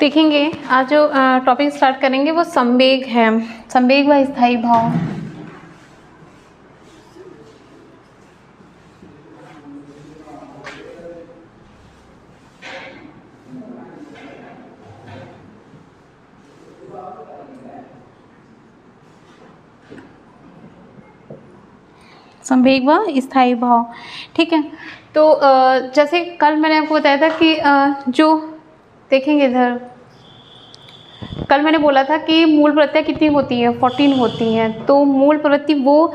देखेंगे आज जो टॉपिक स्टार्ट करेंगे वो संवेग है, संवेग व स्थायी भाव। संवेग व स्थायी भाव, ठीक है। तो जैसे कल मैंने आपको बताया था कि जो देखेंगे इधर, कल मैंने बोला था कि मूल प्रवृत्तियाँ कितनी होती हैं, 14 होती हैं। तो मूल प्रवृत्ति वो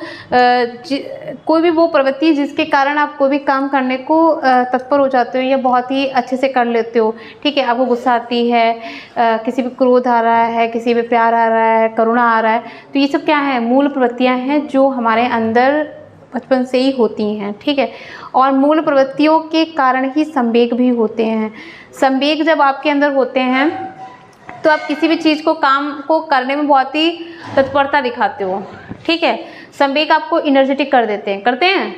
कोई भी वो प्रवृत्ति जिसके कारण आप कोई भी काम करने को तत्पर हो जाते हो या बहुत ही अच्छे से कर लेते हो, ठीक है। आपको गुस्सा आती है, किसी पे क्रोध आ रहा है, किसी पे प्यार आ रहा है, करुणा आ रहा है, तो ये सब क्या है, मूल प्रवृत्तियाँ हैं जो हमारे अंदर बचपन से ही होती हैं, ठीक है। और मूल प्रवृत्तियों के कारण ही संवेग भी होते हैं। संवेग जब आपके अंदर होते हैं तो आप किसी भी चीज़ को, काम को करने में बहुत ही तत्परता दिखाते हो, ठीक है। संवेग आपको एनर्जेटिक कर देते हैं, करते हैं,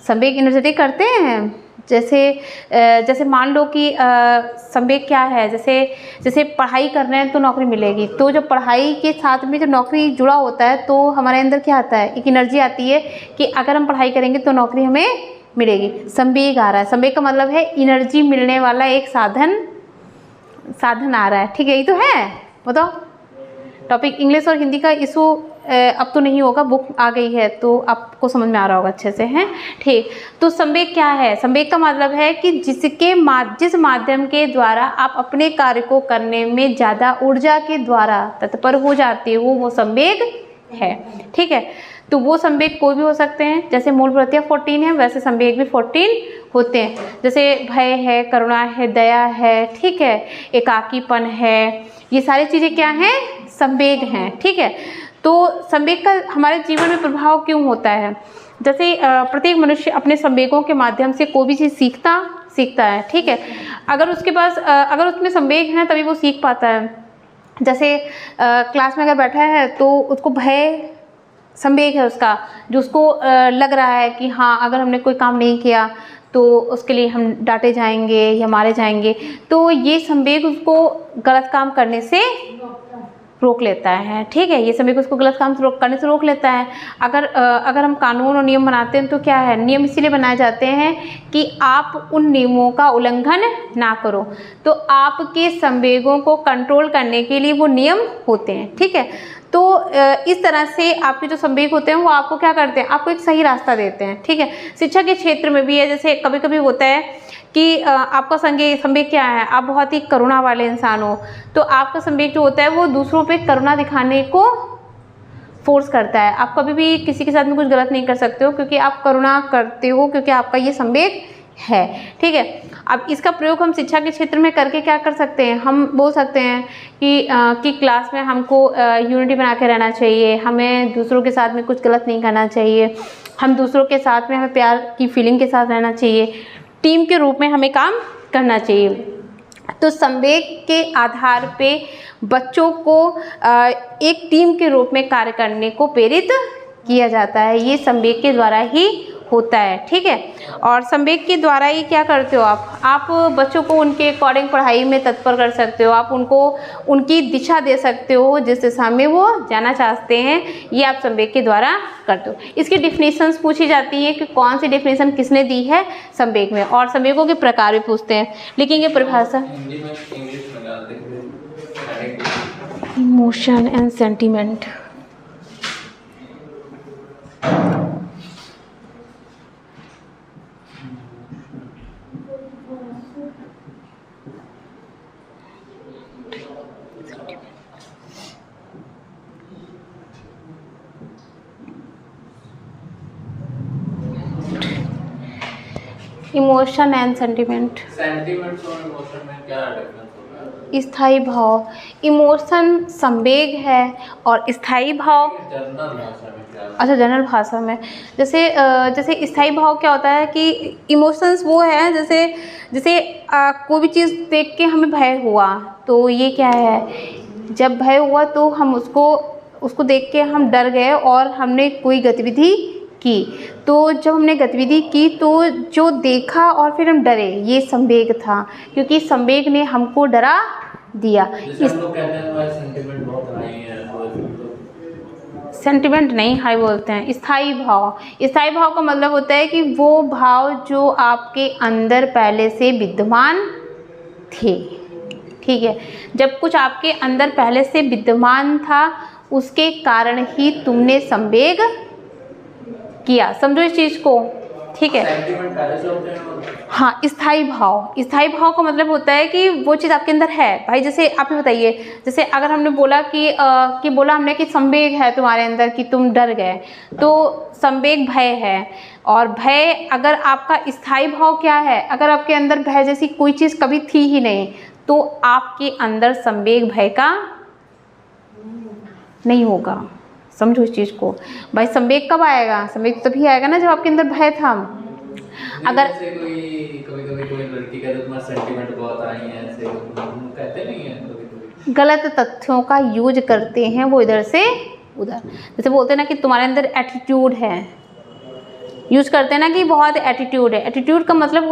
संवेग एनर्जेटिक करते हैं। जैसे मान लो कि संवेग क्या है, जैसे पढ़ाई कर रहे हैं तो नौकरी मिलेगी, तो जब पढ़ाई के साथ में जब नौकरी जुड़ा होता है तो हमारे अंदर क्या आता है, एक एनर्जी आती है कि अगर हम पढ़ाई करेंगे तो नौकरी हमें मिलेगी। संवेग आ रहा है, संवेग का मतलब है एनर्जी मिलने वाला एक साधन आ रहा है, ठीक है। ये तो है, बताओ। टॉपिक इंग्लिश और हिंदी का इशू अब तो नहीं होगा, बुक आ गई है तो आपको समझ में आ रहा होगा अच्छे से, हैं, ठीक। तो संवेग क्या है, संवेग का मतलब है कि जिस माध्यम के द्वारा आप अपने कार्य को करने में ज़्यादा ऊर्जा के द्वारा तत्पर हो जाते हो, वो संवेग है, ठीक है। तो वो संवेग कोई भी हो सकते हैं, जैसे मूल प्रवृत्तियाँ 14 है वैसे संवेग भी 14 होते हैं। जैसे भय है, करुणा है, दया है, ठीक है, एकाकीपन है, ये सारी चीज़ें क्या हैं, संवेग हैं, ठीक है। तो संवेग का हमारे जीवन में प्रभाव क्यों होता है, जैसे प्रत्येक मनुष्य अपने संवेगों के माध्यम से कोई भी चीज़ सीखता है, ठीक है। अगर उसके पास अगर उसमें संवेग है तभी वो सीख पाता है। जैसे क्लास में अगर बैठा है तो उसको भय संवेग है उसका, जो उसको लग रहा है कि हाँ अगर हमने कोई काम नहीं किया तो उसके लिए हम डांटे जाएंगे या मारे जाएंगे, तो ये संवेग उसको गलत काम करने से रोक लेता है, ठीक है। ये संवेग उसको गलत काम करने से रोक लेता है। अगर हम कानून और नियम बनाते हैं तो क्या है, नियम इसीलिए बनाए जाते हैं कि आप उन नियमों का उल्लंघन ना करो, तो आपके संवेगों को कंट्रोल करने के लिए वो नियम होते हैं, ठीक है। तो इस तरह से आपके जो संवेग होते हैं वो आपको क्या करते हैं, आपको एक सही रास्ता देते हैं, ठीक है। शिक्षा के क्षेत्र में भी है, जैसे कभी कभी होता है कि आपका संवेग क्या है, आप बहुत ही करुणा वाले इंसान हो, तो आपका संवेग जो होता है वो दूसरों पे करुणा दिखाने को फोर्स करता है। आप कभी भी किसी के साथ में कुछ गलत नहीं कर सकते हो क्योंकि आप करुणा करते हो, क्योंकि आपका ये संवेग है, ठीक है। अब इसका प्रयोग हम शिक्षा के क्षेत्र में करके क्या कर सकते हैं, हम बोल सकते हैं कि क्लास में हमको यूनिटी बना के रहना चाहिए, हमें दूसरों के साथ में कुछ गलत नहीं करना चाहिए, हम दूसरों के साथ में हमें प्यार की फीलिंग के साथ रहना चाहिए, टीम के रूप में हमें काम करना चाहिए। तो संवेग के आधार पे बच्चों को एक टीम के रूप में कार्य करने को प्रेरित किया जाता है, ये संवेग के द्वारा ही होता है, ठीक है। और संवेग के द्वारा ही क्या करते हो आप बच्चों को उनके अकॉर्डिंग पढ़ाई में तत्पर कर सकते हो, आप उनको उनकी दिशा दे सकते हो जिस दिशा में वो जाना चाहते हैं, ये आप संवेग के द्वारा करते हो। इसकी डिफिनीशंस पूछी जाती है कि कौन सी डिफिनीशन किसने दी है संवेग में, और संवेगों के प्रकार भी पूछते हैं, लिखेंगे परिभाषा। Emotion and sentiment, emotion and sentiment. Sentiments और इमोशन में क्या डिफरेंस होता है? स्थायी भाव, इमोशन संवेग है और स्थायी भाव, अच्छा जनरल भाषा में, जैसे स्थायी भाव क्या होता है कि इमोशंस वो है, जैसे कोई भी चीज़ देख के हमें भय हुआ, तो ये क्या है, जब भय हुआ तो हम उसको देख के हम डर गए और हमने कोई गतिविधि की। तो जब हमने गतिविधि की तो जो देखा और फिर हम डरे, ये संवेग था, क्योंकि संवेग ने हमको डरा दिया। जैसे हम लोग कहते हैं हमारे सेंटिमेंट बहुत हाई है, तो सेंटिमेंट नहीं हाई बोलते हैं, स्थायी भाव। स्थायी भाव का मतलब होता है कि वो भाव जो आपके अंदर पहले से विद्यमान थे। ठीक है, जब कुछ आपके अंदर पहले से विद्यमान था उसके कारण ही तुमने संवेग किया। समझो इस चीज को। ठीक है, सेंटिमेंट पहले से होते हैं। हाँ, स्थायी भाव। स्थायी भाव का मतलब होता है कि वो चीज़ आपके अंदर है। भाई जैसे आप ही बताइए, जैसे अगर हमने बोला कि बोला हमने कि संवेग है तुम्हारे अंदर कि तुम डर गए, तो संवेग भय है। और भय अगर आपका स्थायी भाव क्या है, अगर आपके अंदर भय जैसी कोई चीज़ कभी थी ही नहीं तो आपके अंदर संवेग भय का नहीं होगा। समझो इस चीज़ को। भाई संवेग कब आएगा? संवेग तभी आएगा ना जब आपके अंदर भय था। अगर जैसे कभी कोई लड़की कहते तुम्हारा सेंटिमेंट बहुत आई है, ऐसे कहते नहीं है कभी। गलत तथ्यों का यूज करते हैं वो इधर से उधर। जैसे बोलते हैं ना कि तुम्हारे अंदर एटीट्यूड है, यूज करते हैं ना कि बहुत एटीट्यूड है। एटीट्यूड का मतलब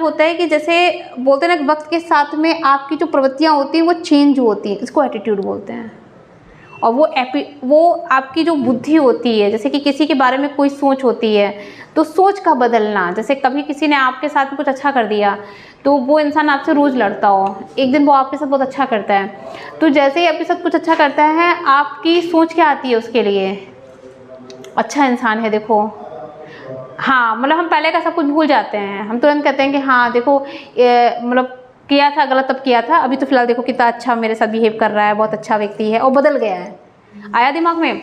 होता है कि जैसे बोलते हैं ना कि वक्त के साथ में आपकी जो प्रवृत्तियाँ होती हैं वो चेंज होती हैं, इसको एटीट्यूड बोलते हैं। और वो आपकी जो बुद्धि होती है, जैसे कि किसी के बारे में कोई सोच होती है तो सोच का बदलना। जैसे कभी किसी ने आपके साथ में कुछ अच्छा कर दिया तो वो इंसान आपसे रोज़ लड़ता हो, एक दिन वो आपके साथ बहुत अच्छा करता है, तो जैसे ही आपके साथ कुछ अच्छा करता है आपकी सोच क्या आती है उसके लिए? अच्छा इंसान है, देखो। हाँ, मतलब हम पहले का सब कुछ भूल जाते हैं, हम तुरंत कहते हैं कि हाँ देखो मतलब किया था गलत तब किया था, अभी तो फिलहाल देखो कितना अच्छा मेरे साथ बिहेव कर रहा है, बहुत अच्छा व्यक्ति है और बदल गया है। आया दिमाग में?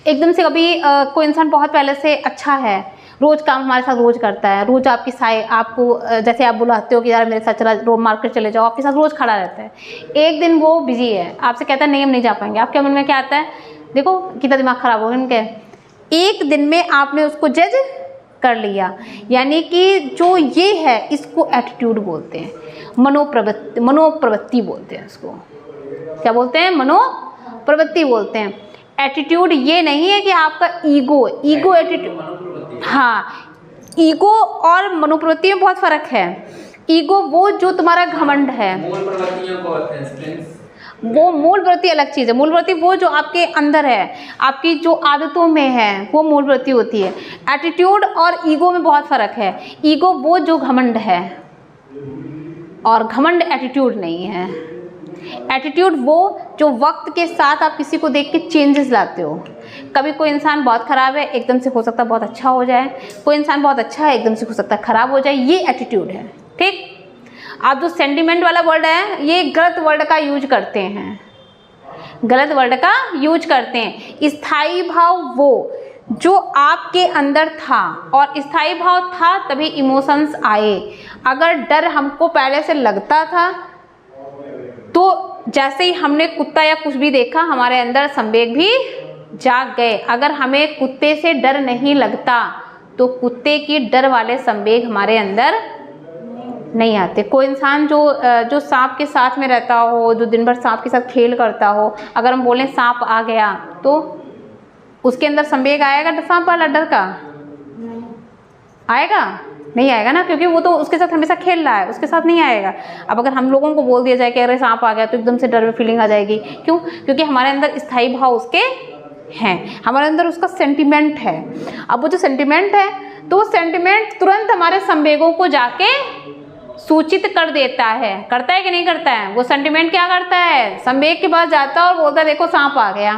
एकदम से कभी कोई इंसान बहुत पहले से अच्छा है, रोज़ काम हमारे साथ रोज़ करता है, रोज़ आपको जैसे आप बुलाते हो कि यार मेरे साथ चला रोज मार्केट चले जाओ, आपके साथ रोज़ खड़ा रहता है। एक दिन वो बिजी है, आपसे कहता है नहीं हम नहीं जा पाएंगे, आपके मन में क्या आता है? देखो कितना दिमाग खराब हो इनके। एक दिन में आपने उसको जज कर लिया, यानी कि जो ये है इसको एटीट्यूड बोलते हैं, मनोप्रवृत्ति बोलते हैं इसको। क्या बोलते हैं? मनोप्रवृत्ति बोलते हैं। एटीट्यूड ये नहीं है कि आपका ईगो एटीट्यूड। हाँ, ईगो और मनोप्रवृत्ति में बहुत फर्क है। ईगो वो जो तुम्हारा घमंड है, वो मूल प्रवृत्ति अलग चीज़ है। मूल प्रवृत्ति वो जो आपके अंदर है, आपकी जो आदतों में है, वो मूल प्रवृत्ति होती है। एटीट्यूड और ईगो में बहुत फर्क है। ईगो वो जो घमंड है और घमंड एटीट्यूड नहीं है। एटीट्यूड वो जो वक्त के साथ आप किसी को देख के चेंजेस लाते हो। कभी कोई इंसान बहुत ख़राब है, एकदम से हो सकता है बहुत अच्छा हो जाए, कोई इंसान बहुत अच्छा है, एकदम से हो सकता है ख़राब हो जाए, ये एटीट्यूड है। ठीक, आप जो सेंटिमेंट वाला वर्ड है ये गलत वर्ड का यूज करते हैं, गलत वर्ड का यूज करते हैं। स्थायी भाव वो जो आपके अंदर था, और स्थायी भाव था तभी इमोशंस आए। अगर डर हमको पहले से लगता था तो जैसे ही हमने कुत्ता या कुछ भी देखा हमारे अंदर संवेग भी जाग गए। अगर हमें कुत्ते से डर नहीं लगता तो कुत्ते की डर वाले संवेग हमारे अंदर नहीं आते। कोई इंसान जो सांप के साथ में रहता हो, जो दिन भर सांप के साथ खेल करता हो, अगर हम बोलें सांप आ गया तो उसके अंदर संवेग आएगा सांप वाला डर का? आएगा? नहीं आएगा ना, क्योंकि वो तो उसके साथ हमेशा खेल रहा है, उसके साथ नहीं आएगा। अब अगर हम लोगों को बोल दिया जाए कि अरे सांप आ गया तो एकदम से डर में फीलिंग आ जाएगी। क्यों? क्योंकि हमारे अंदर स्थायी भाव उसके हैं, हमारे अंदर उसका सेंटिमेंट है। अब वो जो सेंटिमेंट है तो वो सेंटिमेंट तुरंत हमारे संवेगों को जाके सूचित कर देता है। करता है कि नहीं करता है? वो सेंटिमेंट क्या करता है? संवेग के पास जाता है और बोलता है देखो सांप आ गया।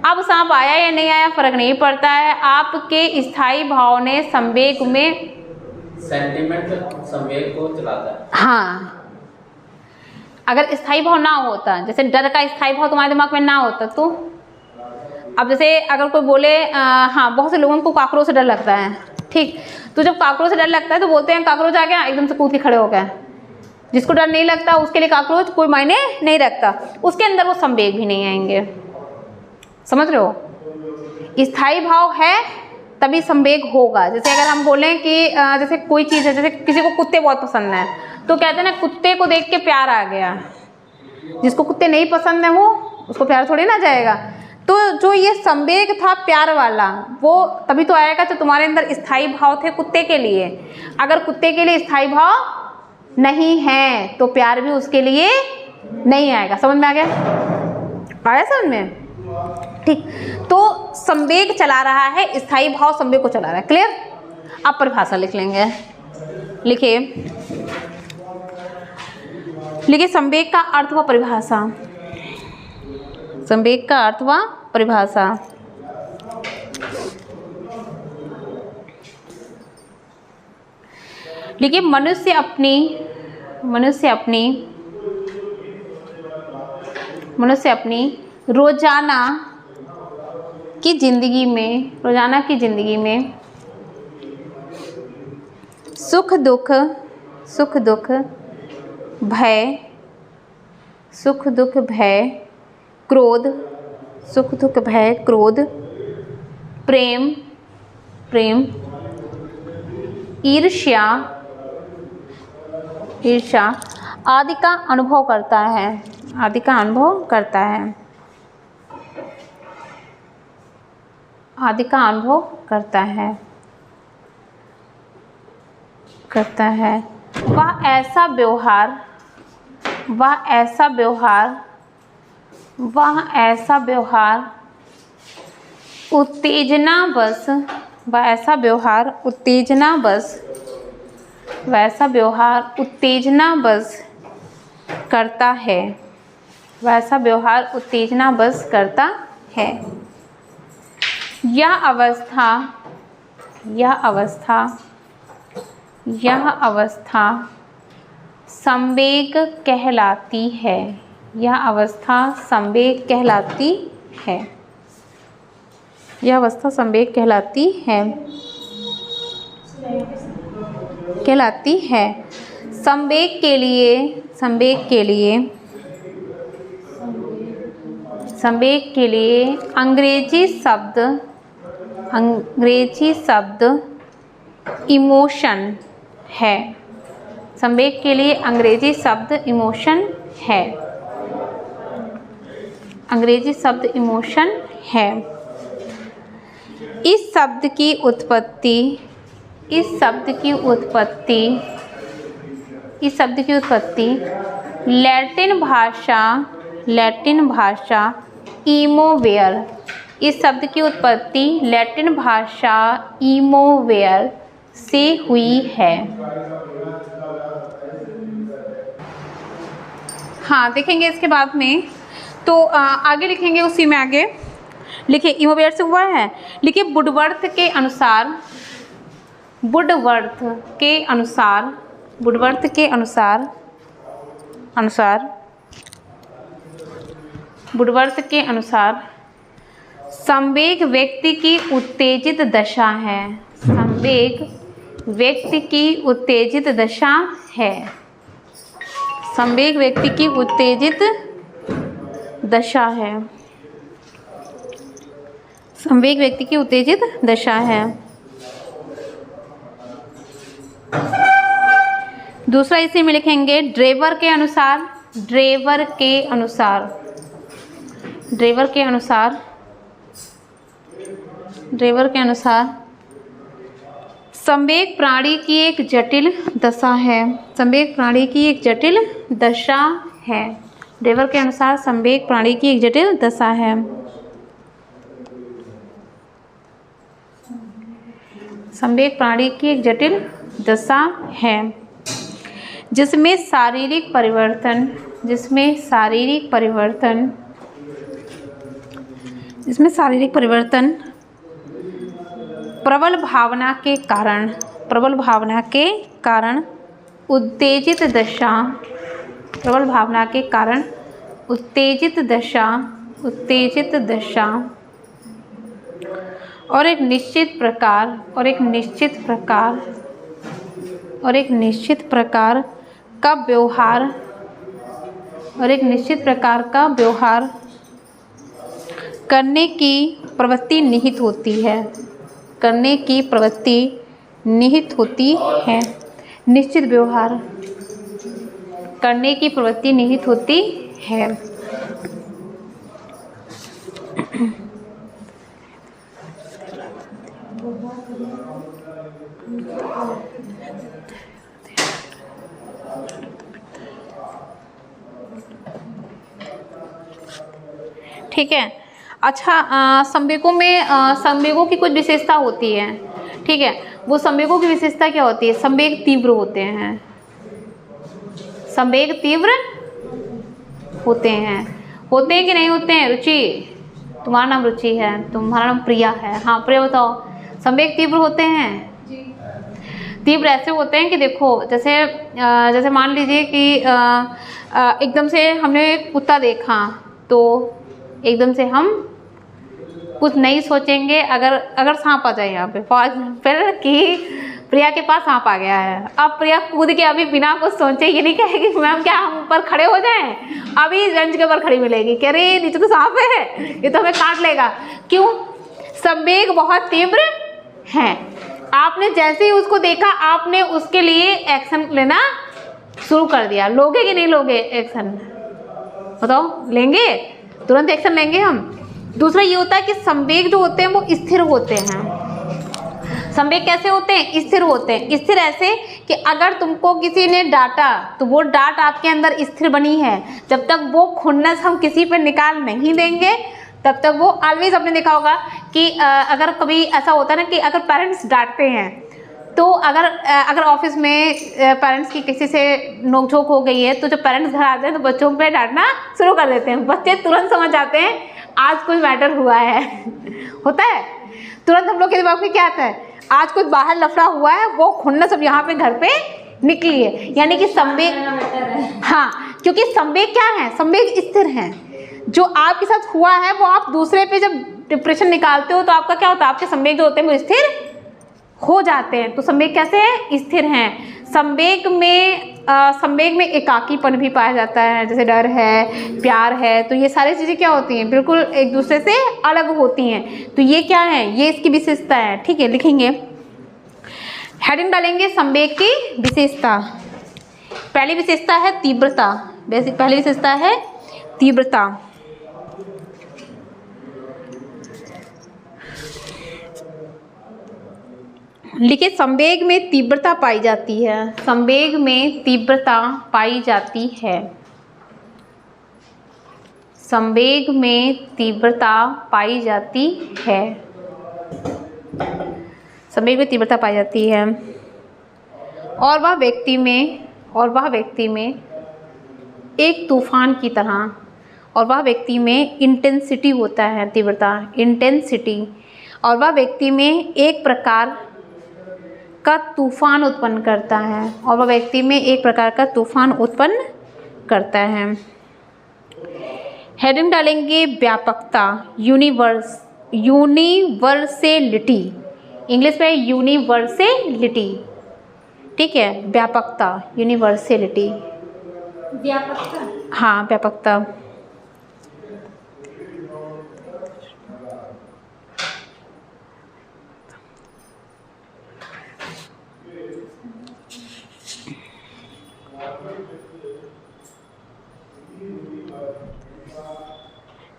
अब सांप आया या नहीं आया फर्क नहीं पड़ता है, आपके स्थायी भाव ने संवेग में सेंटिमेंट संवेग को चलाता है। हाँ, अगर स्थायी भाव ना होता, जैसे डर का स्थायी भाव तुम्हारे दिमाग में ना होता तो अब जैसे अगर कोई बोले हाँ बहुत से लोगों को काकरोच से डर लगता है, ठीक, तो जब काकरोच से डर लगता है तो बोलते हैं काकरोच आ गया, एकदम से कूद के खड़े हो गए। जिसको डर नहीं लगता उसके लिए काकरोच कोई मायने नहीं रखता, उसके अंदर वो संवेग भी नहीं आएंगे। समझ रहे हो? स्थायी भाव है तभी संवेग होगा। जैसे अगर हम बोलें कि जैसे कोई चीज़ है, जैसे किसी को कुत्ते बहुत पसंद है तो कहते हैं ना कुत्ते को देख के प्यार आ गया। जिसको कुत्ते नहीं पसंद है वो उसको प्यार थोड़ी ना जाएगा। तो जो ये संवेग था प्यार वाला, वो तभी तो आएगा जब तुम्हारे अंदर स्थायी भाव थे कुत्ते के लिए। अगर कुत्ते के लिए स्थायी भाव नहीं है तो प्यार भी उसके लिए नहीं आएगा। समझ में आ गया? आया समझ में? ठीक, तो संवेग चला रहा है, स्थायी भाव संवेग को चला रहा है। क्लियर? अब परिभाषा लिख लेंगे। लिखिए, लिखिए संवेग का अर्थ व परिभाषा। संवेग का अर्थ व परिभाषा। लिखिए, मनुष्य अपनी रोजाना की जिंदगी में सुख दुख भय क्रोध, प्रेम, ईर्ष्या आदि का अनुभव करता है। वह ऐसा व्यवहार उत्तेजनावश करता है। यह अवस्था संवेग कहलाती है। संवेग के लिए अंग्रेजी शब्द इमोशन है। संवेग के लिए अंग्रेजी शब्द इमोशन है। इस शब्द की उत्पत्ति लैटिन भाषा इमोवेयर। इस शब्द की उत्पत्ति लैटिन भाषा इमोवेयर से हुई है। हाँ, देखेंगे इसके बाद में तो आगे लिखेंगे, उसी में आगे लिखिए इमोवेयर से हुआ है। लिखिए वुडवर्थ के अनुसार संवेग व्यक्ति की उत्तेजित दशा है। संवेग व्यक्ति की उत्तेजित दशा है। दूसरा इसी में लिखेंगे ड्रेवर के अनुसार संवेग प्राणी की एक जटिल दशा है। ड्रेवर के अनुसार संवेग प्राणी की एक जटिल दशा है। जिसमें शारीरिक परिवर्तन प्रबल भावना के कारण उत्तेजित दशा और एक निश्चित प्रकार का व्यवहार करने की प्रवृत्ति निहित होती है। निश्चित व्यवहार करने की प्रवृत्ति निहित होती है। ठीक है। अच्छा, संवेगों की कुछ विशेषता होती है, ठीक है। वो संवेगों की विशेषता क्या होती है? संवेग तीव्र होते हैं, संवेग तीव्र होते हैं। होते हैं कि नहीं होते हैं? रुचि, तुम्हारा नाम रुचि है, तुम्हारा नाम प्रिया है। हाँ प्रिया बताओ, संवेग तीव्र होते हैं? तीव्र ऐसे होते हैं कि देखो, जैसे मान लीजिए कि एकदम से हमने कुत्ता देखा तो एकदम से हम कुछ नहीं सोचेंगे। अगर सांप आ जाए यहाँ पे, फिर कि प्रिया के पास सांप आ गया है, अब प्रिया कूद के अभी बिना कुछ सोचे ये नहीं कहेगी मैम क्या हम ऊपर खड़े हो जाएं, अभी बेंच के ऊपर खड़ी मिलेगी, कह रही नीचे तो सांप है, ये तो हमें काट लेगा। क्यों? संवेग बहुत तीव्र है। आपने जैसे ही उसको देखा, आपने उसके लिए एक्शन लेना शुरू कर दिया। लोगे कि नहीं लोगे एक्शन? बताओ, लेंगे? तुरंत एक्शन लेंगे हम। दूसरा ये होता है कि संवेग जो होते हैं वो स्थिर होते हैं। संवेग कैसे होते हैं? स्थिर होते हैं। स्थिर ऐसे कि अगर तुमको किसी ने डांटा तो वो डांट आपके अंदर स्थिर बनी है। जब तक वो खुन्नस हम किसी पे निकाल नहीं देंगे तब तक वो ऑलवेज, आपने देखा होगा कि अगर कभी ऐसा होता है ना कि अगर पेरेंट्स डांटते हैं तो अगर ऑफिस में पेरेंट्स की किसी से नोकझोंक हो गई है तो जब पेरेंट्स घर आते हैं तो बच्चों पे डांटना शुरू कर देते हैं। बच्चे तुरंत समझ जाते हैं आज कुछ मैटर हुआ है होता है तुरंत हम लोग के दिमाग में क्या आता है? आज कुछ बाहर लफड़ा हुआ है, वो खुन्नस सब यहाँ पे घर पे निकली है। यानी कि संवेग, हाँ, क्योंकि संवेग क्या है? संवेग स्थिर है। जो आपके साथ हुआ है वो आप दूसरे पे जब डिप्रेशन निकालते हो तो आपका क्या होता है? आपके संवेग जो होते हैं वो स्थिर हो जाते हैं। तो संवेग कैसे है? स्थिर हैं। संवेग में एकाकीपन भी पाया जाता है, जैसे डर है, प्यार है, तो ये सारी चीज़ें क्या होती हैं? बिल्कुल एक दूसरे से अलग होती हैं। तो ये क्या है? ये इसकी विशेषता है। ठीक है, लिखेंगे, हेडिंग डालेंगे संवेग की विशेषता। पहली विशेषता है तीव्रता। पहली विशेषता है तीव्रता। लिखिए, संवेग में तीव्रता पाई जाती है। संवेग में तीव्रता पाई जाती है। संवेग में तीव्रता पाई जाती है। संवेग में तीव्रता पाई जाती है। और वह व्यक्ति में एक तूफान की तरह, और वह व्यक्ति में इंटेंसिटी होता है, तीव्रता, इंटेंसिटी, और वह व्यक्ति में एक प्रकार का तूफान उत्पन्न करता है। और वह व्यक्ति में एक प्रकार का तूफान उत्पन्न करता है। हेडिंग डालेंगे व्यापकता, यूनिवर्सलिटी। इंग्लिश में यूनिवर्सलिटी। ठीक है, व्यापकता, यूनिवर्सलिटी, व्यापकता। हाँ, व्यापकता।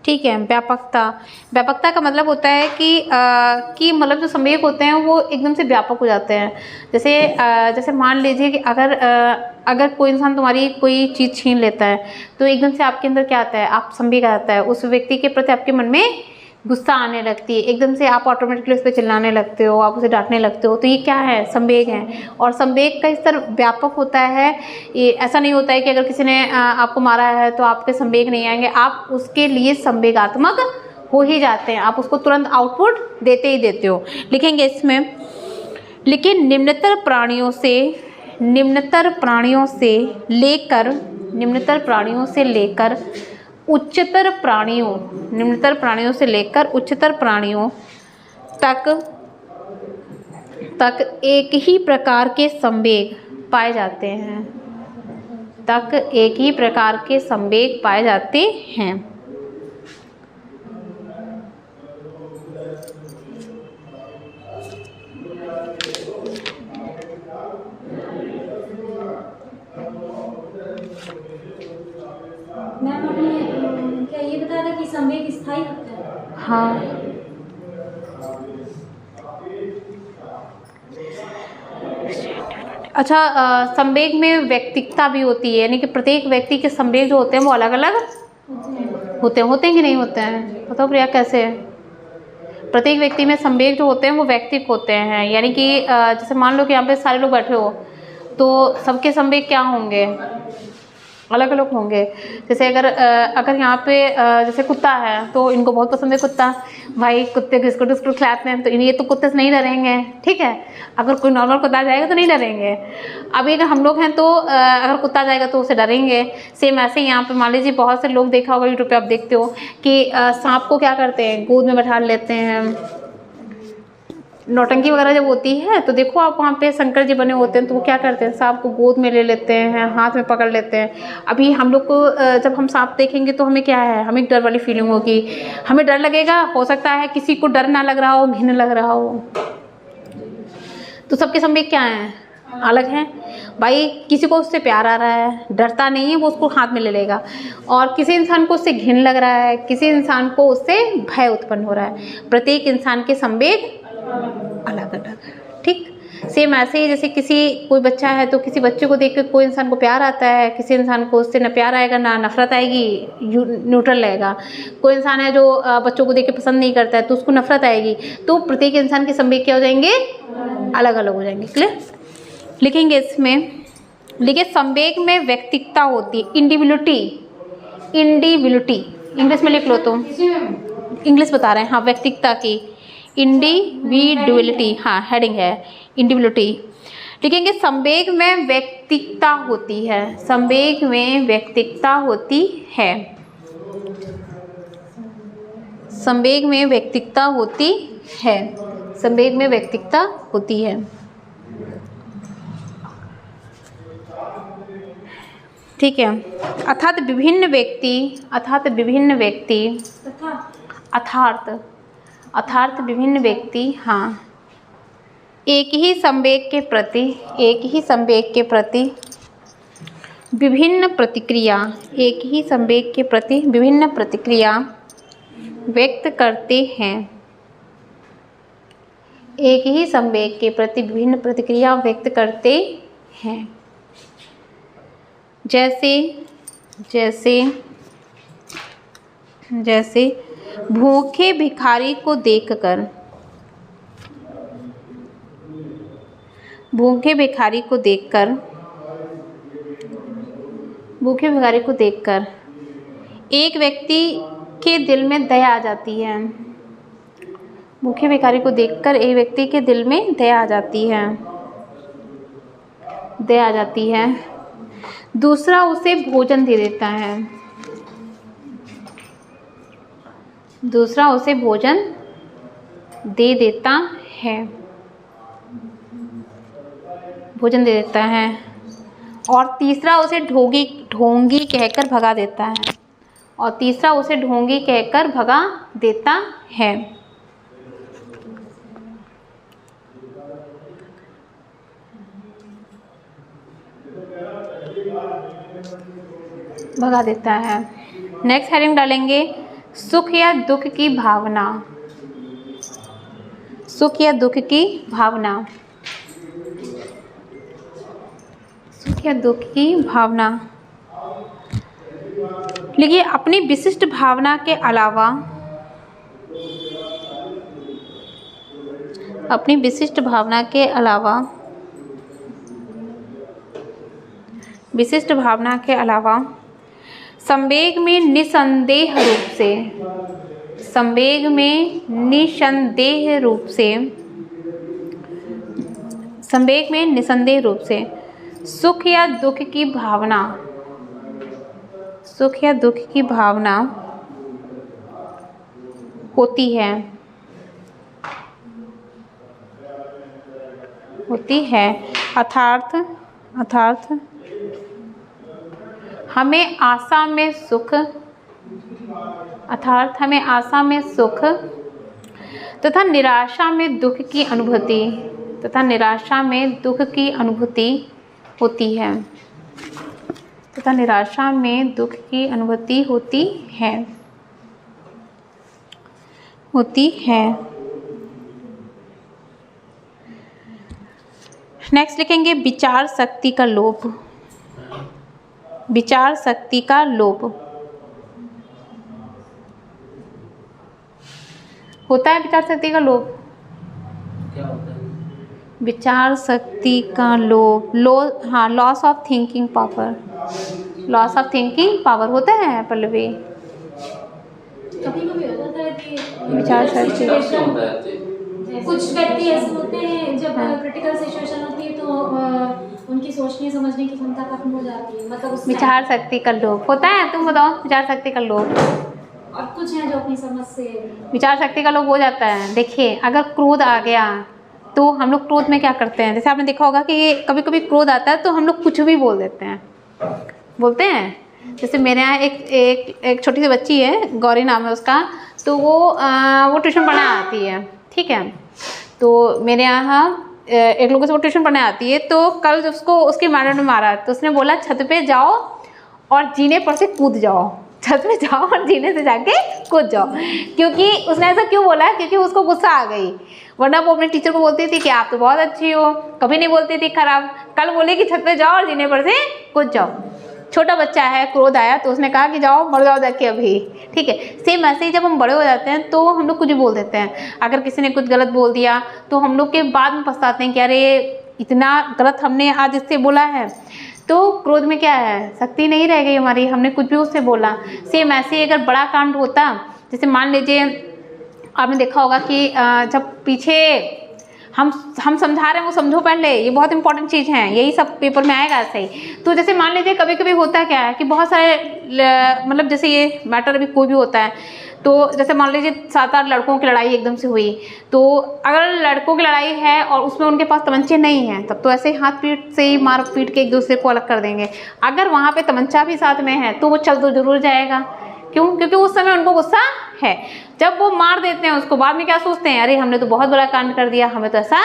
ठीक है, व्यापकता का मतलब होता है कि मतलब जो संवेग होते हैं वो एकदम से व्यापक हो जाते हैं। जैसे मान लीजिए कि अगर कोई इंसान तुम्हारी कोई चीज़ छीन लेता है तो एकदम से आपके अंदर क्या आता है? आप संवेग आता है, उस व्यक्ति के प्रति आपके मन में गुस्सा आने लगती है, एकदम से आप ऑटोमेटिकली उस पर चिल्लाने लगते हो, आप उसे डांटने लगते हो। तो ये क्या है? संवेग है। और संवेग का स्तर व्यापक होता है। ये ऐसा नहीं होता है कि अगर किसी ने आपको मारा है तो आपके संवेग नहीं आएंगे, आप उसके लिए संवेगात्मक हो ही जाते हैं, आप उसको तुरंत आउटपुट देते ही देते हो। लिखेंगे इसमें, लेकिन निम्नतर प्राणियों से लेकर उच्चतर प्राणियों तक एक ही प्रकार के संवेग पाए जाते हैं। मैम आपने क्या ये बताया था कि संवेग स्थायी होता है? हाँ, अच्छा, संवेग में व्यक्तिकता भी होती है, यानी कि प्रत्येक व्यक्ति के संवेग जो होते हैं वो अलग अलग होते हैं कि नहीं होते हैं? बताओ प्रिया, कैसे है? प्रत्येक व्यक्ति में संवेग जो होते हैं वो व्यक्तिक होते हैं, यानी कि जैसे मान लो कि यहाँ पे सारे लोग बैठे हो तो सबके संवेग क्या होंगे? अलग अलग होंगे। जैसे अगर यहाँ पे जैसे कुत्ता है तो इनको बहुत पसंद है कुत्ता, भाई कुत्ते को बिस्कुट बिस्कुट खिलाते हैं तो ये तो कुत्ते से नहीं डरेंगे, ठीक है। अगर कोई नॉर्मल कुत्ता जाएगा तो नहीं डरेंगे। अभी अगर हम लोग हैं तो अगर कुत्ता जाएगा तो उसे डरेंगे। सेम ऐसे ही यहाँ पे मान लीजिए बहुत से लोग देखा होगा यूट्यूब पे, आप देखते हो कि सांप को क्या करते हैं, गोद में बैठा लेते हैं। नौटंकी वगैरह जब होती है तो देखो आप वहाँ पे शंकर जी बने होते हैं तो वो क्या करते हैं, सांप को गोद में ले लेते हैं, हाथ में पकड़ लेते हैं। अभी हम लोग को जब हम सांप देखेंगे तो हमें क्या है, हमें डर वाली फीलिंग होगी, हमें डर लगेगा। हो सकता है किसी को डर ना लग रहा हो, घिन लग रहा हो। तो सबके संवेग क्या हैं? अलग हैं। भाई किसी को उससे प्यार आ रहा है, डरता नहीं है, वो उसको हाथ में ले लेगा। और किसी इंसान को उससे घिन लग रहा है, किसी इंसान को उससे भय उत्पन्न हो रहा है। प्रत्येक इंसान के संवेग अलग अलग, ठीक। सेम ऐसे ही जैसे कोई बच्चा है तो किसी बच्चे को देख कर कोई इंसान को प्यार आता है, किसी इंसान को उससे ना प्यार आएगा ना नफरत आएगी, न्यूट्रल रहेगा। कोई इंसान है जो बच्चों को देख के पसंद नहीं करता है तो उसको नफरत आएगी। तो प्रत्येक इंसान के संवेग क्या हो जाएंगे? अलग अलग हो जाएंगे। क्लियर? लिखेंगे इसमें, लिखिए संवेग में व्यक्तिकता होती है, इंडिविजुअलिटी। इंग्लिश में लिख लो तो, इंग्लिश बता रहे हैं, हाँ, व्यक्तिकता की इंडिविजुअलिटी, हाँ हेडिंग है इंडिविजुअलिटी। लिखेंगे संवेग में व्यक्तिकता होती है, संवेग में व्यक्तिकता होती है, संवेग में व्यक्तिकता होती है, संवेग में व्यक्तिकता होती है। ठीक है। अर्थात विभिन्न विभिन्न व्यक्ति, हाँ, एक ही संवेग के प्रति विभिन्न प्रतिक्रिया, एक ही संवेग के प्रति विभिन्न प्रतिक्रिया व्यक्त करते हैं, एक ही संवेग के प्रति विभिन्न प्रतिक्रिया व्यक्त करते हैं। जैसे भूखे भिखारी को देखकर, भूखे भिखारी को देखकर एक व्यक्ति के दिल में दया आ जाती है। भूखे भिखारी को देखकर एक व्यक्ति के दिल में दया आ जाती है। दूसरा उसे भोजन दे देता है, दूसरा उसे भोजन दे देता है, और तीसरा उसे ढोंगी कहकर भगा देता है, और तीसरा उसे ढोंगी कहकर भगा देता है। भगा देता है। नेक्स्ट हेडिंग डालेंगे सुख या दुख की भावना, सुख या दुख की भावना, सुख या दुख की भावना। लिखिए अपनी विशिष्ट भावना के अलावा, अपनी विशिष्ट भावना के अलावा, विशिष्ट भावना के अलावा संवेग में निसंदेह रूप से, संवेग में निसंदेह रूप से, संवेग में निसंदेह रूप से सुख या दुख की भावना, सुख या दुख की भावना होती है, होती है। अर्थात हमें आशा में सुख, अर्थात हमें आशा में सुख तथा निराशा में दुख की अनुभूति, तथा निराशा में दुख की अनुभूति होती है, तथा निराशा में दुख की अनुभूति होती है, होती है। नेक्स्ट लिखेंगे विचार शक्ति का लोप। विचार शक्ति का लोप होता है। विचार शक्ति का लोप, क्या होता है? विचार शक्ति का लोप, हाँ, loss of thinking power. Loss of thinking power होता है पल्लवी। कभी कभी हो जाता है कि विचार शक्ति कब से होता है जी? कुछ व्यक्ति ऐसे होते हैं जब क्रिटिकल सिचुएशन होती है तो उनकी सोचने समझने की क्षमता खत्म हो जाती है, मतलब उस विचार शक्ति का लोप होता है। तुम बताओ विचार शक्ति का लोप। और कुछ हैं जो अपनी समझ से विचार शक्ति का लोप हो जाता है। देखिए अगर क्रोध आ गया तो हम लोग क्रोध में क्या करते हैं, जैसे आपने देखा होगा कि कभी कभी क्रोध आता है तो हम लोग कुछ भी बोल देते हैं, बोलते हैं। जैसे मेरे यहाँ एक छोटी सी बच्ची है, गौरी नाम है उसका, तो वो ट्यूशन पढ़ने आती है, ठीक है। तो मेरे यहाँ एक लोगों से वो ट्यूशन पढ़ने आती है, तो कल उसको उसके मैडम ने मारा तो उसने बोला छत पे जाओ और जीने पर से कूद जाओ, छत पे जाओ और जीने से जाके कूद जाओ। क्योंकि उसने ऐसा क्यों बोला, क्योंकि उसको गुस्सा आ गई। वरना वो अपने टीचर को बोलती थी कि आप तो बहुत अच्छी हो, कभी नहीं बोलती थी खराब। कल बोले कि छत पे जाओ और जीने पर से कूद जाओ। छोटा बच्चा है, क्रोध आया तो उसने कहा कि जाओ मर जाओ जाके अभी, ठीक है। सेम ऐसे ही जब हम बड़े हो जाते हैं तो हम लोग कुछ भी बोल देते हैं। अगर किसी ने कुछ गलत बोल दिया तो हम लोग के बाद में पछताते हैं कि अरे इतना गलत हमने आज इससे बोला है। तो क्रोध में क्या है, शक्ति नहीं रह गई हमारी, हमने कुछ भी उससे बोला। सेम ऐसे ही अगर बड़ा कांड होता, जैसे मान लीजिए आपने देखा होगा कि जब पीछे हम समझा रहे हैं वो समझो पहले, ये बहुत इंपॉर्टेंट चीज़ है, यही सब पेपर में आएगा ऐसे ही। तो जैसे मान लीजिए कभी कभी होता क्या है कि बहुत सारे मतलब जैसे ये मैटर अभी कोई भी होता है, तो जैसे मान लीजिए 7-8 लड़कों की लड़ाई एकदम से हुई, तो अगर लड़कों की लड़ाई है और उसमें उनके पास तमंचे नहीं हैं तब तो ऐसे हाथ पीट से ही मार पीट के एक दूसरे को अलग कर देंगे। अगर वहाँ पे तमंचा भी साथ में है तो वो चल तो जरूर जाएगा। क्यों? क्योंकि उस समय उनको गुस्सा है। जब वो मार देते हैं उसको, बाद में क्या सोचते हैं, अरे हमने तो बहुत बड़ा कांड कर दिया, हमें तो ऐसा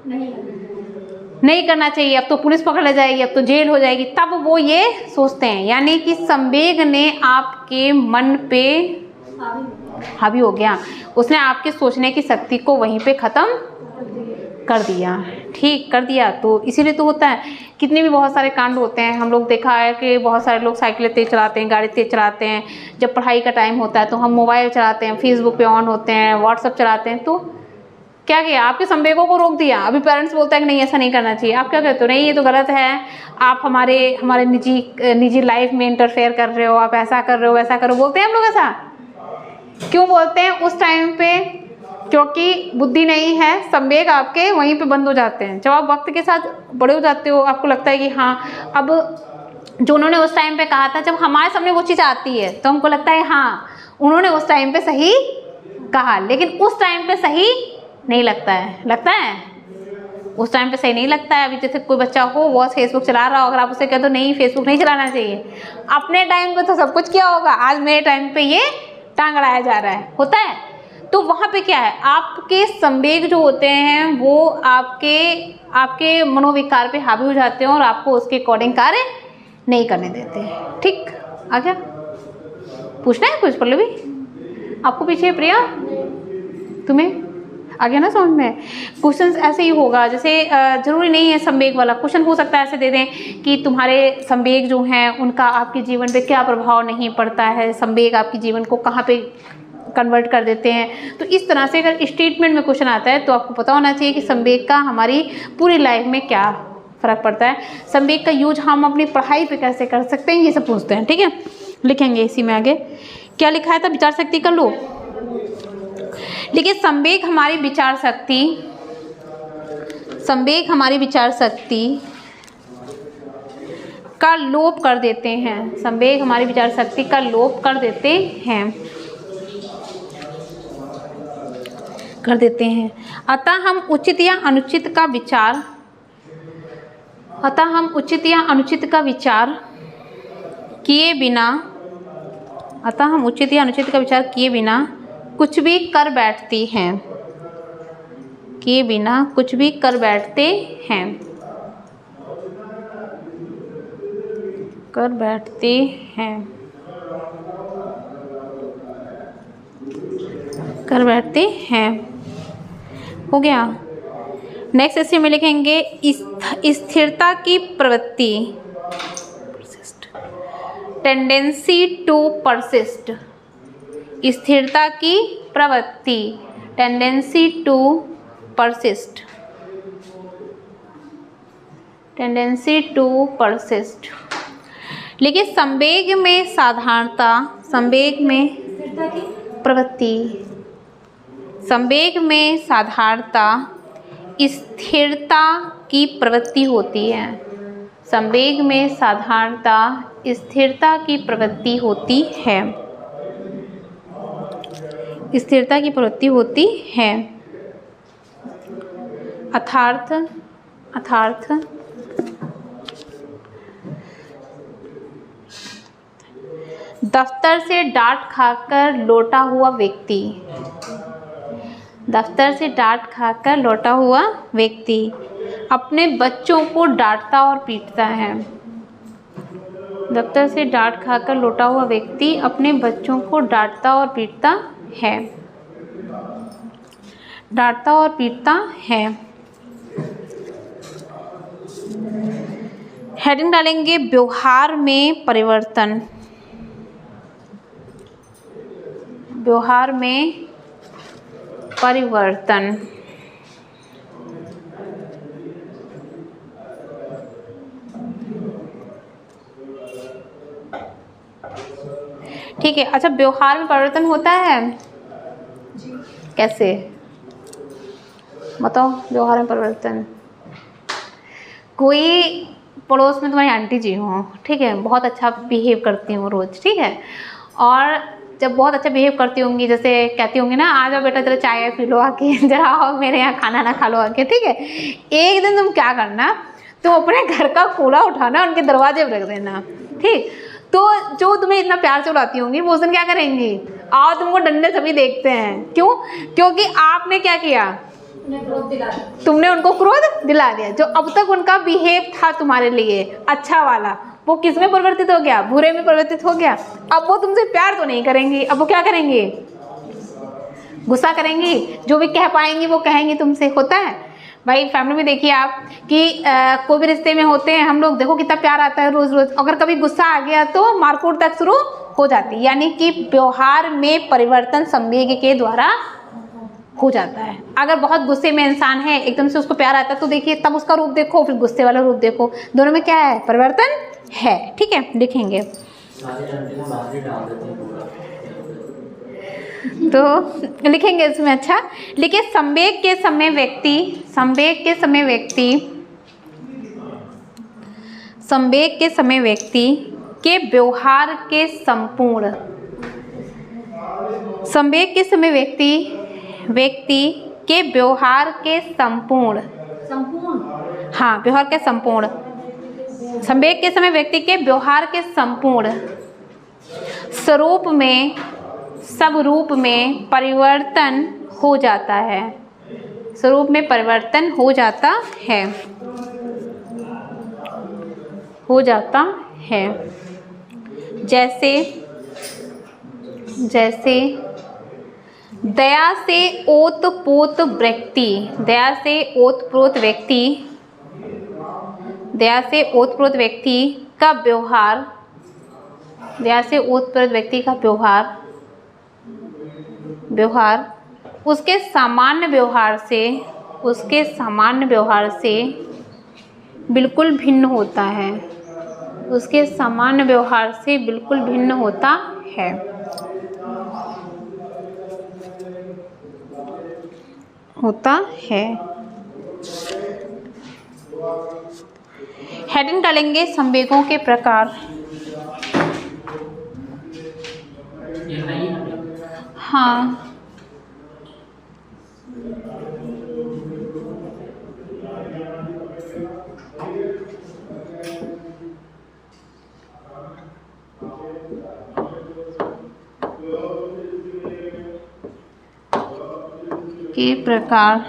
नहीं करना चाहिए, अब तो पुलिस पकड़ ले जाएगी, अब तो जेल हो जाएगी, तब वो ये सोचते हैं। यानी कि संवेग ने आपके मन पे हावी हो गया, उसने आपके सोचने की शक्ति को वहीं पे ख़त्म कर दिया, ठीक कर दिया। तो इसीलिए तो होता है, कितने भी बहुत सारे कांड होते हैं। हम लोग देखा है कि बहुत सारे लोग साइकिलें तेज चलाते हैं, गाड़ी तेज चलाते हैं। जब पढ़ाई का टाइम होता है तो हम मोबाइल चलाते हैं, फेसबुक पे ऑन होते हैं, व्हाट्सअप चलाते हैं। तो क्या किया, आपके संवेगों को रोक दिया। अभी पेरेंट्स बोलते हैं कि नहीं ऐसा नहीं करना चाहिए, आप क्या कहते हो, नहीं ये तो गलत है, आप हमारे निजी लाइफ में इंटरफेयर कर रहे हो, आप ऐसा कर रहे हो वैसा कर रहे हो। बोलते हैं हम लोग ऐसा क्यों बोलते हैं उस टाइम पे? क्योंकि बुद्धि नहीं है, संवेग आपके वहीं पे बंद हो जाते हैं। जब आप वक्त के साथ बड़े हो जाते हो, आपको लगता है कि हाँ, अब जो उन्होंने उस टाइम पे कहा था, जब हमारे सामने वो चीज़ आती है तो हमको लगता है हाँ उन्होंने उस टाइम पे सही कहा, लेकिन उस टाइम पे सही नहीं लगता है उस टाइम पे सही नहीं लगता है। अभी जैसे कोई बच्चा हो वो फेसबुक चला रहा हो, अगर आप उसे कह दो नहीं फेसबुक नहीं चलाना चाहिए, अपने टाइम पे तो सब कुछ किया होगा, आज मेरे टाइम पे ये टांग अड़ाया जा रहा है, होता है। तो वहाँ पे क्या है, आपके संवेग जो होते हैं वो आपके मनोविकार पे हावी हो जाते हैं और आपको उसके अकॉर्डिंग कार्य नहीं करने देते। ठीक, आ गया? पूछना है कुछ पल्लवी आपको पीछे? प्रिया तुम्हें आ गया ना समझ में? क्वेश्चंस ऐसे ही होगा, जैसे जरूरी नहीं है संवेग वाला क्वेश्चन हो सकता है ऐसे दे दें कि तुम्हारे संवेग जो हैं उनका आपके जीवन पे क्या प्रभाव नहीं पड़ता है, संवेग आपके जीवन को कहाँ पे कन्वर्ट कर देते हैं। तो इस तरह से अगर स्टेटमेंट में क्वेश्चन आता है तो आपको पता होना चाहिए कि संवेग का हमारी पूरी लाइफ में क्या फ़र्क पड़ता है, संवेग का यूज हम अपनी पढ़ाई पे कैसे कर सकते हैं, ये सब पूछते हैं। ठीक है, लिखेंगे इसी में आगे क्या लिखा है था, विचार शक्ति का लोप। देखिए संवेग हमारी विचार शक्ति का लोप कर देते हैं, संवेग हमारी विचार शक्ति का लोप कर देते हैं। अतः हम उचित या अनुचित का विचार किए बिना कुछ भी कर बैठते हैं। हो गया। नेक्स्ट इसमें में लिखेंगे स्थिरता की प्रवृत्ति, टेंडेंसी टू परसिस्ट। स्थिरता की प्रवृत्ति, tendency to persist, tendency to persist. लिखिए संवेग में साधारणता, संवेग में स्थिरता की प्रवृत्ति, संवेग में साधारणता स्थिरता की प्रवृत्ति होती है। संवेग में साधारणता स्थिरता की प्रवृत्ति होती है, स्थिरता की प्रवृत्ति होती है। अर्थात दफ्तर से डांट खाकर लौटा हुआ व्यक्ति, दफ्तर से डांट खाकर लौटा हुआ व्यक्ति अपने बच्चों को डांटता और पीटता है। दफ्तर से डांट खाकर लौटा हुआ व्यक्ति अपने बच्चों को डांटता और पीटता है, डांटता और पीटता है। हेडिंग डालेंगे व्यवहार में परिवर्तन, व्यवहार में परिवर्तन। ठीक है, अच्छा व्यवहार में परिवर्तन होता है कैसे बताओ? व्यवहार में परिवर्तन, कोई पड़ोस में तुम्हारी आंटी जी हो, ठीक है, बहुत अच्छा बिहेव करती हूँ रोज़, ठीक है, और जब बहुत अच्छा बिहेव करती होंगी, जैसे कहती होंगी ना आ जाओ बेटा जरा चाय पी लो आके, जरा आओ मेरे यहाँ खाना ना खा लो आके, ठीक है। एक दिन तुम क्या करना, तुम अपने घर का कूड़ा उठाना उनके दरवाजे पर रख देना, ठीक। तो जो तुम्हें इतना प्यार से बुलाती होंगी वो उस दिन क्या करेंगी, आओ तुमको डंडे सभी देखते हैं, क्यों? क्योंकि आपने क्या किया, तुमने उनको क्रोध दिला दिया। जो अब तक उनका बिहेव था तुम्हारे लिए अच्छा वाला, वो किस में परिवर्तित हो गया, बुरे में परिवर्तित हो गया। अब वो तुमसे प्यार तो नहीं करेंगी, अब वो क्या करेंगी, गुस्सा करेंगी। जो भी कह पाएंगी वो कहेंगी तुमसे। होता है भाई फैमिली में, देखिए आप कि कोई भी रिश्ते में होते हैं हम लोग, देखो कितना प्यार आता है रोज रोज, अगर कभी गुस्सा आ गया तो मारकूट तक शुरू हो जाती है। यानी कि व्यवहार में परिवर्तन संवेग के द्वारा हो जाता है। अगर बहुत गुस्से में इंसान है, एकदम से उसको प्यार आता है, तो देखिए तब उसका रूप देखो, फिर गुस्से वाला रूप देखो, दोनों में क्या है, परिवर्तन है। ठीक है, लिखेंगे तो लिखेंगे इसमें। अच्छा लिखिए संवेग के समय व्यक्ति, संवेग के समय व्यक्ति, संवेग के समय व्यक्ति के व्यवहार के संपूर्ण, संवेग के समय व्यक्ति के व्यवहार के संपूर्ण, हाँ व्यवहार के संपूर्ण, संवेग के समय व्यक्ति के व्यवहार के संपूर्ण स्वरूप में, सब रूप में परिवर्तन हो जाता है, स्वरूप में परिवर्तन हो जाता है, हो जाता है। जैसे जैसे दया से ओतप्रोत व्यक्ति, दया से ओतप्रोत व्यक्ति, दया से ओतप्रोत व्यक्ति का व्यवहार, दया से ओतप्रोत व्यक्ति का व्यवहार, व्यवहार उसके सामान्य व्यवहार से, उसके सामान्य व्यवहार से बिल्कुल भिन्न होता है, उसके सामान्य व्यवहार से बिल्कुल भिन्न होता है। होता है। हेडिंग डालेंगे संवेगों के प्रकार। हाँ के प्रकार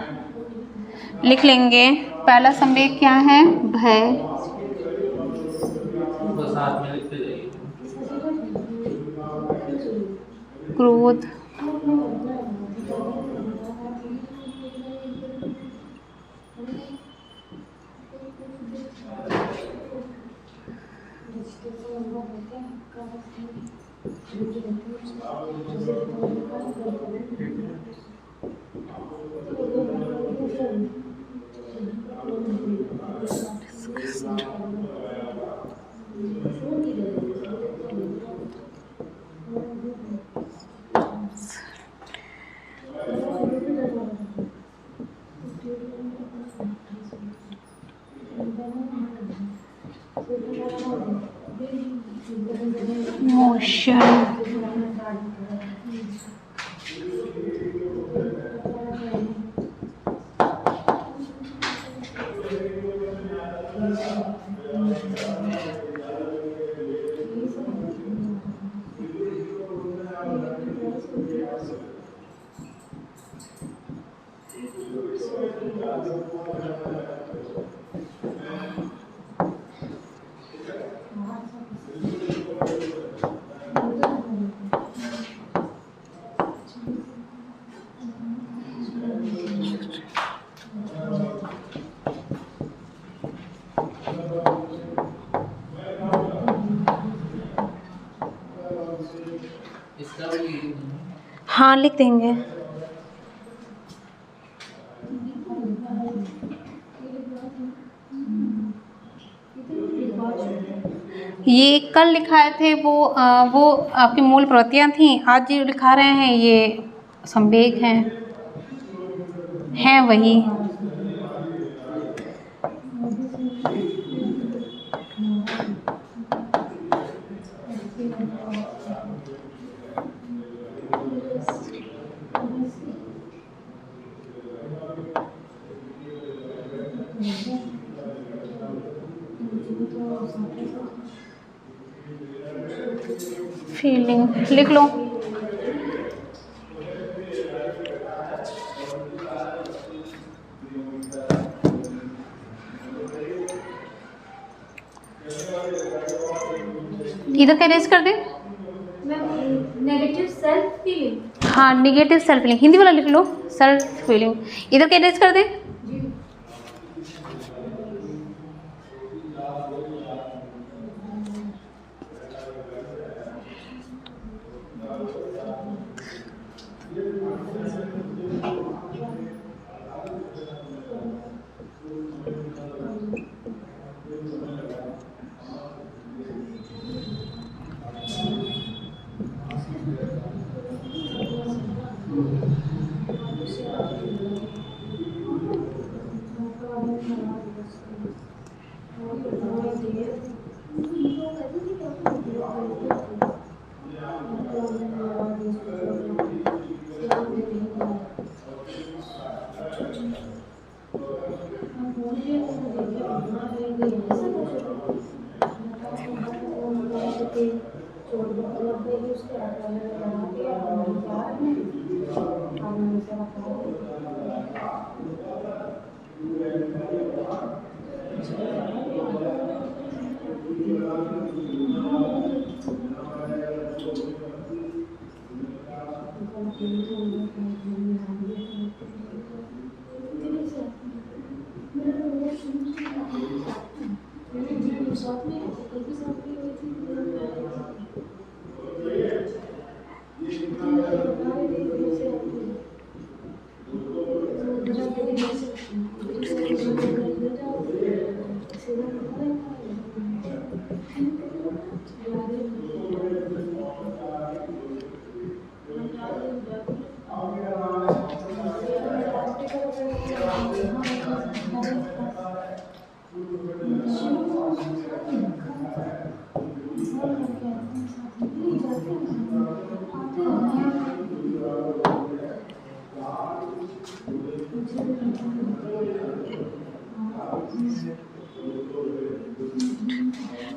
लिख लेंगे। पहला संवेग क्या है, भय, क्रोध, मोशन, इसका भी रीडिंग हाँ लिख देंगे। ये कल लिखाए थे वो आपकी मूल प्रवृत्तियाँ थी, आज जो लिखा रहे हैं ये संवेग हैं वही। फीलिंग लिख लो। इधर का रेस्ट कर दे। Negative self feeling. हाँ निगेटिव सेल्फ फीलिंग, हिंदी वाला लिख लो सेल्फ फीलिंग। इधर का रेस्ट कर दे।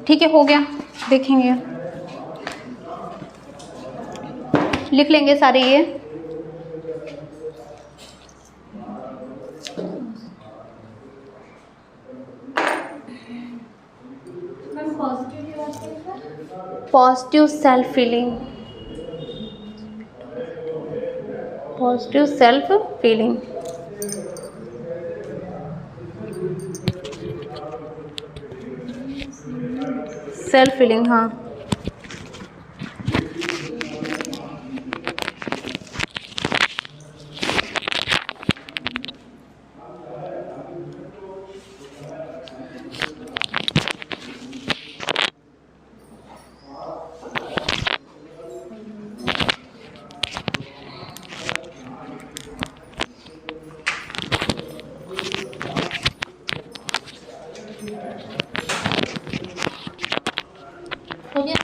ठीक है हो गया, देखेंगे लिख लेंगे सारे ये। Positive self feeling, positive self feeling. Self feeling हाँ हो गया?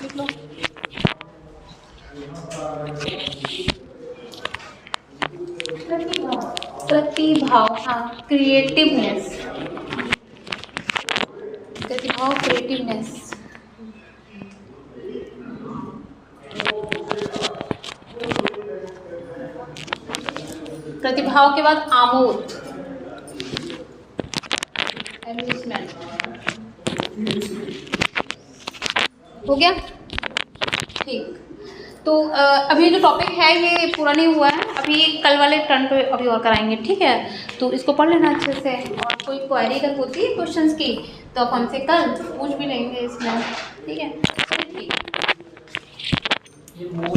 लिख लो। प्रतिभाव, हाँ, क्रिएटिवनेस, प्रतिभाव, क्रिएटिवनेस। प्रतिभाव के बाद आमोद, एम्यूजमेंट। हो गया? ठीक। तो अभी जो टॉपिक है ये पूरा नहीं हुआ है, अभी कल वाले टर्न पे अभी और कराएंगे, ठीक है? तो इसको पढ़ लेना अच्छे से, और कोई क्वेरी अगर होती है क्वेश्चंस की तो आप हमसे कल पूछ भी लेंगे इसमें, ठीक है? ठीक। ये मोर